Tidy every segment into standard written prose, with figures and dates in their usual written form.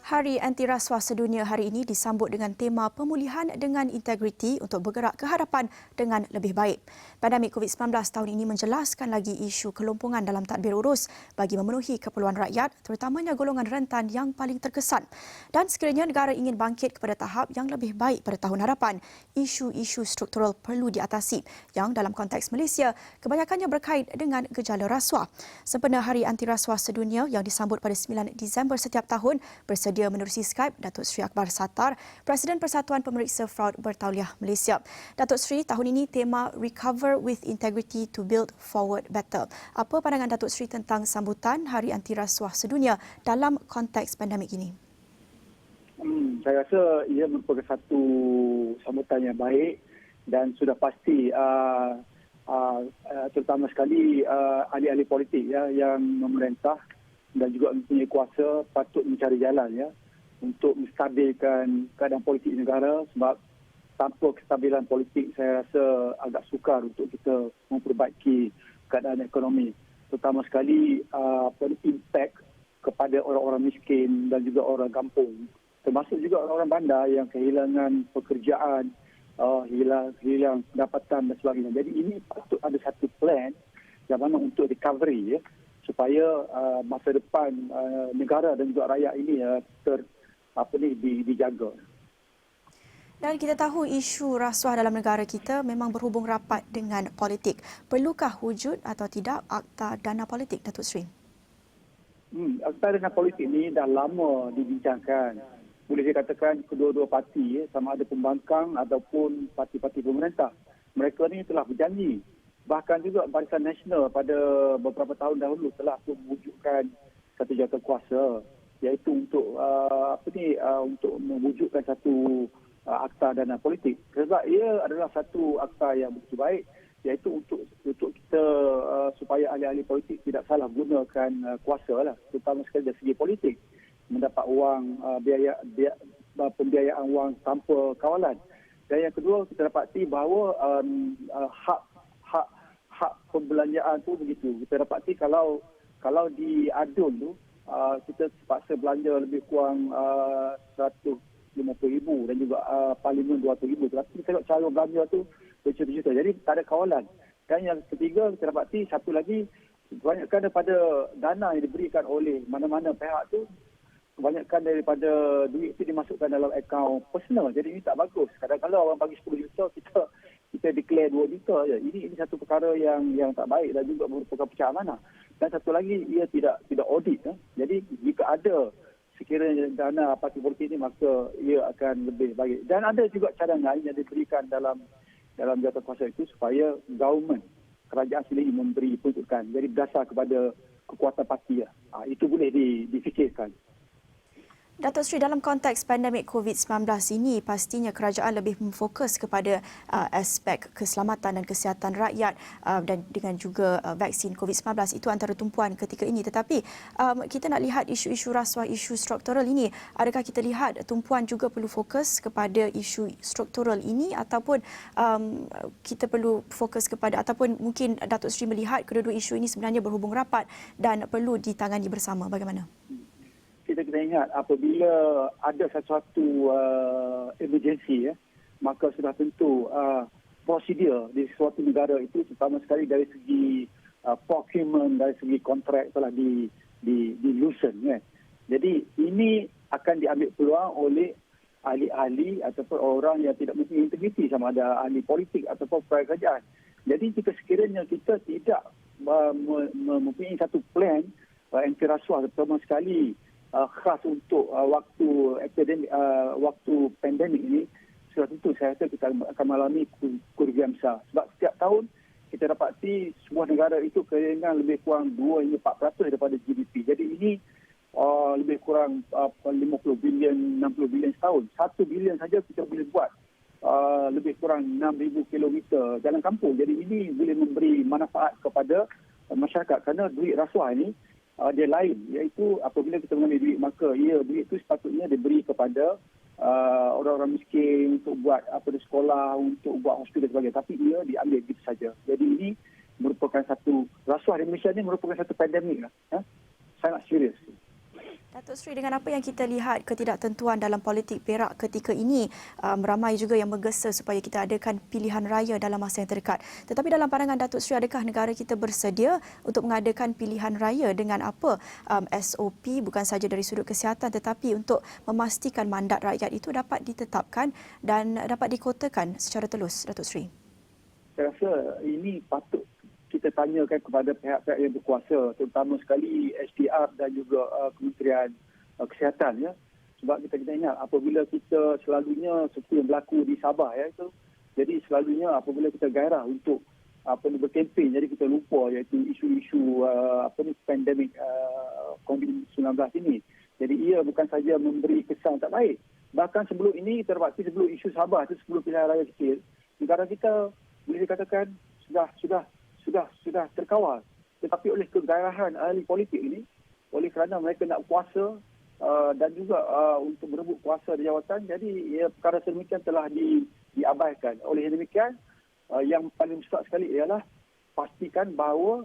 Hari Anti Rasuah Sedunia hari ini disambut dengan tema pemulihan dengan integriti untuk bergerak ke hadapan dengan lebih baik. Pandemik COVID-19 tahun ini menjelaskan lagi isu kelompongan dalam tadbir urus bagi memenuhi keperluan rakyat, terutamanya golongan rentan yang paling terkesan. Dan sekiranya negara ingin bangkit kepada tahap yang lebih baik pada tahun hadapan, isu-isu struktural perlu diatasi yang dalam konteks Malaysia kebanyakannya berkait dengan gejala rasuah. Sempena Hari Anti Rasuah Sedunia yang disambut pada 9 Disember setiap tahun, bersedia menerusi Skype Datuk Seri Akbar Sattar, Presiden Persatuan Pemeriksa Fraud Bertauliah Malaysia. Datuk Seri, tahun ini tema Recover with Integrity to Build Forward Better. Apa pandangan Datuk Seri tentang sambutan Hari Anti Rasuah Sedunia dalam konteks pandemik ini? Saya rasa ia merupakan satu sambutan yang baik dan sudah pasti terutama sekali ahli-ahli politik yang memerintah dan juga mempunyai kuasa patut mencari jalan untuk menstabilkan keadaan politik negara, sebab tanpa kestabilan politik saya rasa agak sukar untuk kita memperbaiki keadaan ekonomi, terutama sekali impak kepada orang-orang miskin dan juga orang kampung, termasuk juga orang-orang bandar yang kehilangan pekerjaan, hilang pendapatan dan sebagainya. Jadi ini patut ada satu plan yang mana untuk recovery supaya masa depan negara dan juga rakyat ini dijaga. Dan kita tahu isu rasuah dalam negara kita memang berhubung rapat dengan politik. Perlukah wujud atau tidak Akta Dana Politik, Datuk Seri? Akta Dana Politik ini dah lama dibincangkan. Boleh dikatakan kedua-dua parti, sama ada pembangkang ataupun parti-parti pemerintah, mereka ni telah berjanji. Bahkan juga Barisan Nasional pada beberapa tahun dahulu telah mewujudkan satu jawatankuasa, iaitu untuk untuk mewujudkan satu akta dana politik. Sebab ia adalah satu akta yang begitu baik, iaitu untuk kita supaya ahli-ahli politik tidak salah gunakan kuasa terutama sekali dari segi politik, mendapat wang pembiayaan wang tanpa kawalan. Dan yang kedua, kita dapati bahawa hak pembelanjaan tu begitu. Kita dapati kalau di adun tu kita terpaksa belanja lebih kurang 150,000 dan juga parlimen 200,000. Tapi kita tengok cara belanja tu berjuta-juta. Jadi tak ada kawalan. Dan yang ketiga, kita dapati satu lagi, kebanyakan daripada dana yang diberikan oleh mana-mana pihak tu, kebanyakan daripada duit itu dimasukkan dalam akaun personal. Jadi ini tak bagus. Kadang-kadang orang bagi 10 juta, kita declare 2 juta je. Ini satu perkara yang tak baik dan juga merupakan pecah amanah. Dan satu lagi, ia tidak audit. Jadi jika ada sekiranya dana parti politik ini, maka ia akan lebih baik. Dan ada juga cadangan yang diberikan dalam jawatankuasa itu supaya government, kerajaan sendiri memberi peruntukan. Jadi berdasar kepada kekuatan parti. Itu boleh difikirkan. Datuk Seri, dalam konteks pandemik COVID-19 ini, pastinya kerajaan lebih memfokus kepada aspek keselamatan dan kesihatan rakyat dan dengan juga vaksin COVID-19. Itu antara tumpuan ketika ini. Tetapi kita nak lihat isu-isu rasuah, isu struktural ini. Adakah kita lihat tumpuan juga perlu fokus kepada isu struktural ini ataupun kita perlu fokus kepada, ataupun mungkin Datuk Seri melihat kedua-dua isu ini sebenarnya berhubung rapat dan perlu ditangani bersama. Bagaimana? Kita ingat apabila ada sesuatu emergency, maka sudah tentu prosedur di suatu negara itu, terutama sekali dari segi procurement, dari segi kontrak telah di-loosen. Jadi ini akan diambil peluang oleh ahli-ahli ataupun orang yang tidak mempunyai integriti, sama ada ahli politik ataupun kerajaan. Jadi jika sekiranya kita tidak mempunyai satu plan anti rasuah, terutama sekali khas untuk waktu pandemik ini, sudah tentu saya rasa kita akan mengalami kerugian besar. Sebab setiap tahun kita dapati sebuah negara itu kehilangan lebih kurang 2 hingga 4% daripada GDP. Jadi ini lebih kurang 50 bilion, 60 bilion setahun. 1 bilion saja kita boleh buat lebih kurang 6,000 kilometer jalan kampung. Jadi ini boleh memberi manfaat kepada masyarakat, kerana duit rasuah ini dia lain, iaitu apabila kita mengambil duit, maka duit itu sepatutnya diberi kepada orang-orang miskin untuk buat sekolah, untuk buat hospital dan sebagainya. Tapi ia diambil begitu saja. Jadi ini merupakan satu rasuah di Malaysia ini merupakan satu pandemik sangat serius. Datuk Seri, dengan apa yang kita lihat ketidaktentuan dalam politik Perak ketika ini, ramai juga yang menggesa supaya kita adakan pilihan raya dalam masa yang terdekat. Tetapi dalam pandangan Datuk Seri, adakah negara kita bersedia untuk mengadakan pilihan raya dengan apa SOP bukan saja dari sudut kesihatan tetapi untuk memastikan mandat rakyat itu dapat ditetapkan dan dapat dikotakan secara telus, Datuk Seri? Saya rasa ini patut kita tanyakan kepada pihak-pihak yang berkuasa, terutama sekali SDR dan juga Kementerian Kesihatan, ya. Sebab kita kena ingat apabila kita selalunya seperti yang berlaku di Sabah, ya, itu jadi selalunya apabila kita gairah untuk berkempen, jadi kita lupa iaitu isu-isu pandemik COVID-19 ini. Jadi ia bukan saja memberi kesan tak baik, bahkan sebelum ini terbukti sebelum isu Sabah itu, sebelum pilihan raya kecil, negara kita boleh dikatakan sudah terkawal. Tetapi oleh kegairahan ahli politik ini, oleh kerana mereka nak kuasa dan juga untuk merebut kuasa di jawatan, jadi perkara sedemikian telah diabaikan. Oleh demikian, yang paling besar sekali ialah pastikan bahawa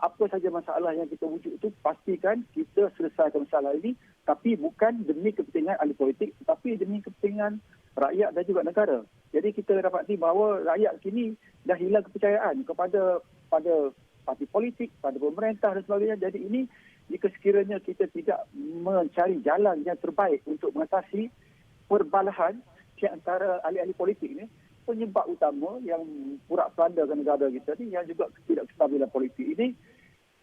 apa saja masalah yang kita wujud itu, pastikan kita selesaikan masalah ini, tapi bukan demi kepentingan ahli politik, tetapi demi kepentingan rakyat dan juga negara. Jadi kita dapati bahawa rakyat kini dah hilang kepercayaan kepada parti politik, pada pemerintah dan sebagainya. Jadi ini, jika sekiranya kita tidak mencari jalan yang terbaik untuk mengatasi perbalahan di antara ahli-ahli politik ini, penyebab utama yang porak-porandakan negara kita ni, yang juga ketidakstabilan politik ini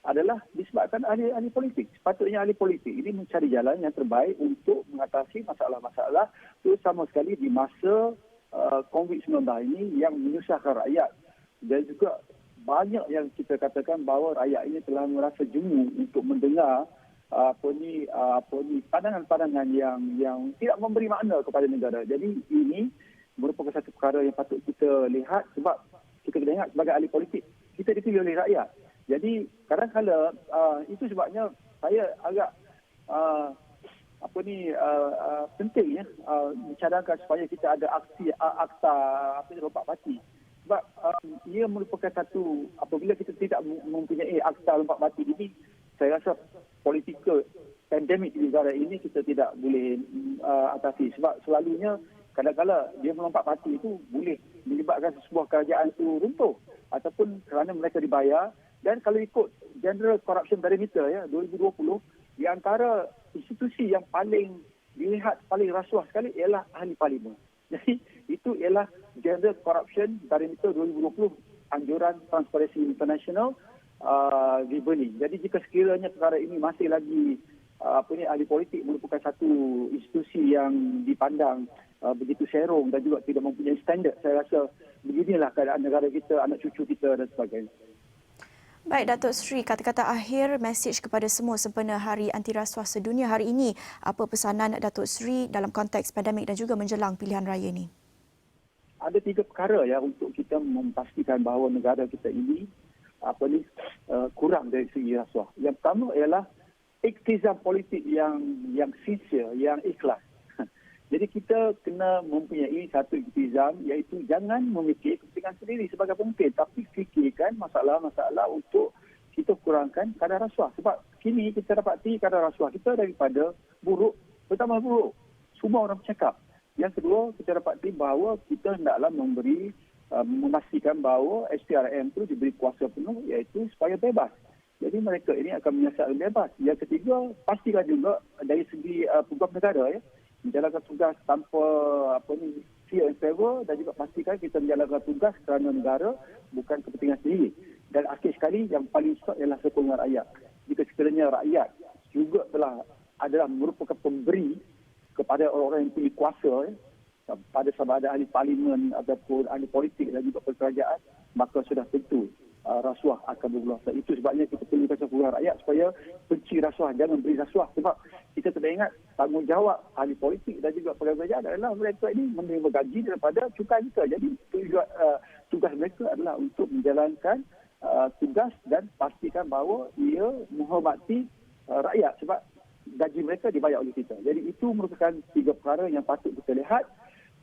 adalah disebabkan ahli-ahli politik. Sepatutnya ahli politik ini mencari jalan yang terbaik untuk mengatasi masalah-masalah, terutama sekali di masa COVID-19 ini yang menyusahkan rakyat. Dan juga banyak yang kita katakan bahawa rakyat ini telah merasa jemu untuk mendengar pandangan-pandangan yang tidak memberi makna kepada negara. Jadi ini merupakan satu perkara yang patut kita lihat, sebab kita kena ingat sebagai ahli politik, kita dipilih oleh rakyat. Jadi kadang-kadang itu sebabnya saya agak penting, ya, mencadangkan supaya kita ada akta lompat parti. Sebab ia merupakan satu, apabila kita tidak mempunyai akta lompat parti ini, saya rasa politika pandemik di negara ini kita tidak boleh atasi. Sebab selalunya kadang-kadang dia melompat parti itu boleh menyebabkan sebuah kerajaan itu runtuh ataupun kerana mereka dibayar. Dan kalau ikut General Corruption Barometer, ya, 2020, di antara institusi yang paling dilihat paling rasuah sekali ialah ahli parlimen. Jadi itu ialah General Corruption Barometer 2020, anjuran Transparency International Givening. Jadi jika sekiranya perkara ini masih lagi ahli politik merupakan satu institusi yang dipandang begitu serong dan juga tidak mempunyai standard, saya rasa beginilah keadaan negara kita, anak cucu kita dan sebagainya. Baik, Datuk Seri, kata-kata akhir mesej kepada semua sempena Hari Anti Rasuah Sedunia hari ini. Apa pesanan Datuk Seri dalam konteks pandemik dan juga menjelang pilihan raya ini? Ada 3 perkara, ya, untuk kita memastikan bahawa negara kita ini kurang dari segi rasuah. Yang pertama ialah iktizam politik yang sincere, yang ikhlas. Jadi kita kena mempunyai satu iktizam, iaitu jangan memikir kepentingan sendiri sebagai pemimpin, tapi fikirkan masalah-masalah untuk kita kurangkan kadar rasuah. Sebab kini kita dapati kadar rasuah kita daripada buruk bertambah buruk. Semua orang bercakap. Yang kedua, kita dapati bahawa kita hendaklah memastikan bahawa SPRM itu diberi kuasa penuh, iaitu supaya bebas. Jadi mereka ini akan menyiasat bebas. Yang ketiga, pastikan juga dari segi peguam negara, ya, menjalankan tugas tanpa fear and favor, dan juga pastikan kita menjalankan tugas kerana negara, bukan kepentingan sendiri. Dan akhir sekali, yang paling besar ialah sokongan rakyat. Jika sekiranya rakyat juga adalah merupakan pemberi kepada orang-orang yang pilih kuasa, ya, pada sama ada ahli parlimen ataupun ahli politik dan juga kerajaan, maka sudah tentu rasuah akan bergulir. Itu sebabnya kita perlukan sokongan rakyat supaya benci rasuah, jangan beri rasuah. Sebab kita kena ingat tanggungjawab ahli politik dan juga pegawai kerajaan adalah mereka ini menerima gaji daripada cukai kita. Jadi tugas mereka adalah untuk menjalankan tugas dan pastikan bahawa ia menghormati rakyat, sebab gaji mereka dibayar oleh kita. Jadi itu merupakan 3 perkara yang patut kita lihat.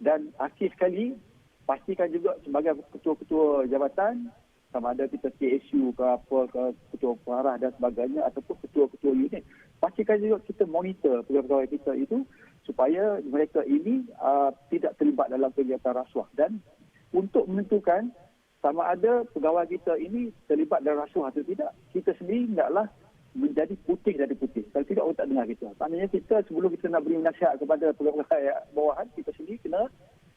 Dan akhir sekali, pastikan juga sebagai ketua-ketua jabatan sama ada kita PSU ke apa, ke ketua pengarah dan sebagainya ataupun ketua-ketua unit. Pastikan juga kita monitor pegawai-pegawai kita itu supaya mereka ini tidak terlibat dalam kegiatan rasuah. Dan untuk menentukan sama ada pegawai kita ini terlibat dalam rasuah atau tidak, kita sendiri hendaklah menjadi putih dari putih. Kalau tidak, orang tak dengar kita. Maknanya kita sebelum kita nak beri nasihat kepada pegawai bawahan, kita sendiri kena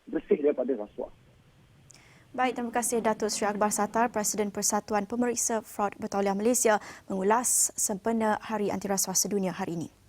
bersih daripada rasuah. Baik, terima kasih Datuk Seri Akbar Sattar, Presiden Persatuan Pemeriksa Fraud Bertauliah Malaysia mengulas sempena Hari Anti Rasuah Sedunia hari ini.